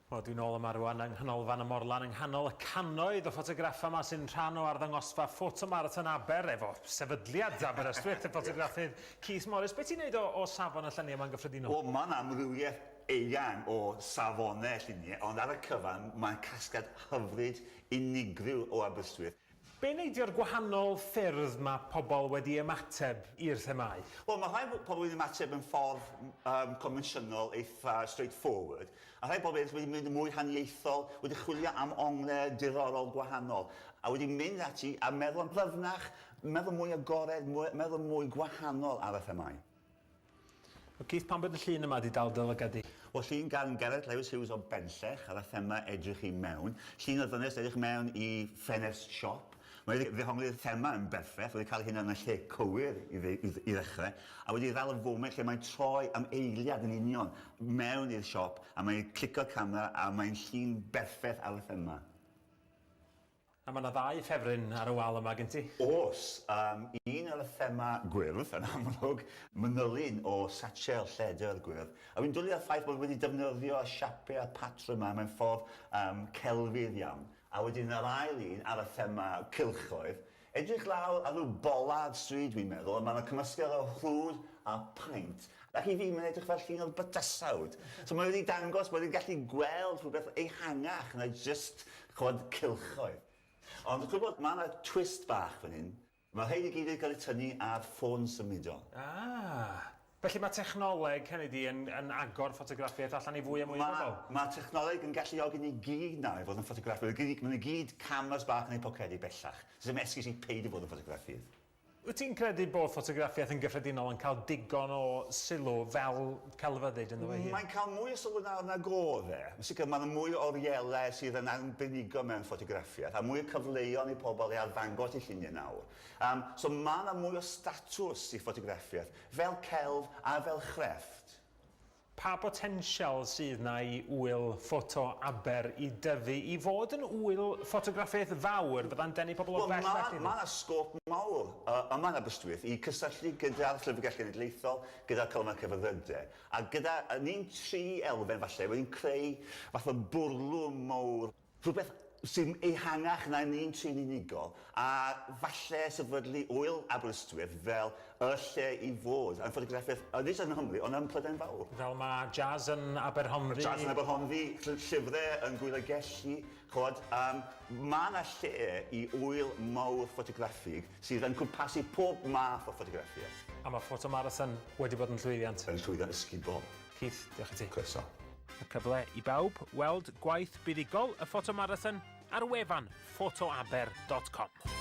Wel, dwi'n ôl yma rwan yng Nghanolfan y Morlan yng nghanol y cannoedd o ffotograffa yma sy'n rhan o arddangosfa Photomarathon Aber efo sefydliad Aberystwyth, y ffotograffydd Keith Morris. Be ti'n neud o safon y lluniau yma'n gyffredinol? Wel, mae'n amrywiaeth eang o safonau lluniau, ond ar y cyfan mae'n casgad hyfryd unigryw o Aberystwyth. Be neidio'r gwahanol ffyrdd mae pobl wedi ymateb i'r themau? Wel, mae rhai pobl wedi ymateb yn ffordd conventional eitha straightforward, a rhai pobl wedi mynd yn mwy haniaethol, wedi chwilio am onglau diddorol gwahanol, a wedi mynd ati a meddwl am ddyfnach, meddwl mwy agored, meddwl mwy gwahanol ar y themau. Keith, pan bod y llun yma wedi dal dylygadu? Wel, llun gan Gareth Lewis Hughes o Bellech ar y thema edrych i mewn. Llun o ddynes edrych mewn i ffenest siop. Mae wedi ddehongli'r thema yn berffaith, wedi cael hynny yn y lle cywir i ddechrau, a wedi ddal y foment lle mae'n troi am eiliad yn union mewn i'r siop, a mae'n clico'r camera a mae'n llun berffaith ar y thema. A mae yna ddau ffefryn ar y wal yma gen ti? Oes, un ar y thema gwyrdd yn amlwg, manylun o satchel lledr gwyrdd. A wy'n dwlu ar ffaith bod wedi defnyddio siapiau a patrwm yma mewn ffordd celfydd iawn. A wedyn yr ail un ar y thema cylchoedd, edrych lawr ar rhyw bolad stryd dwi'n meddwl, a mae'n cymysgedd o hlwd a paint. Ac i fi, mae'n edrych fel llun o'r bydysawd. So mae wedi dangos bod wedi gallu gweld rhywbeth ehangach na just chwod cylchoedd. Ond dwi'n gwybod, mae yna twist bach fan hyn. Mae rhaid i gyd wedi cael ei tynnu ar ffôn symudol. Felly mae technoleg hynny yn agor ffotograffiaeth allan i fwy a mwy o bobl? Mae technoleg yn galluogi ni gyd na i fod yn ffotograffydd. Mae'n gyd cameras bach yn ei pocedi bellach. Sy'n esgus i peidio fod yn ffotograffydd. Wyt ti'n credu bod ffotograffiaeth yn gyffredinol yn cael digon o sylw fel celfyddyd yn ddweud? Mae'n cael mwy o sylw nawr na godde. Mae'n mwy o orielau sydd yn arbenigo mewn ffotograffiaeth a mwy o cyfleuon i pobl i arddangos i lluniau nawr. So mae yna mwy o statws i ffotograffiaeth fel celf a fel chrefft. Pa potensial sydd na i wyl ffoto Aber i dyfu i fod yn wyl ffotograffiaeth fawr fydda'n denu pobl o bell felly? Mae yna sgop mawr yma yn Aberystwyth i cysylltu gyda'r Llyfrgell Genedlaethol, gyda'r Coleg Cyfryngau, a gyda ni'n tri elfen falle wedi'n creu fath o bwrlwm mawr, rhywbeth sy'n ehangach na ni'n tri'n unigol, a falle sefydlu wyl Aberystwyth fel y lle i fod yn ffotograffiaeth, nid yn Nghymru, ond yn Prydain Fawr. Fel mae jazz yn Aberhonddu. Jazz yn Aberhonddu, llyfrau yn Gwylegelli, chod, mae yna lle i wyl mawr ffotograffig sydd yn cwmpasu pob math o ffotograffiaeth. A mae Photomarathon wedi bod yn llwyddiant. Yn llwyddiant ysgubol. Keith, diolch i ti. Croeso. Y cyfle i bawb weld gwaith buddigol y Photomarathon ar wefan photoaber.com.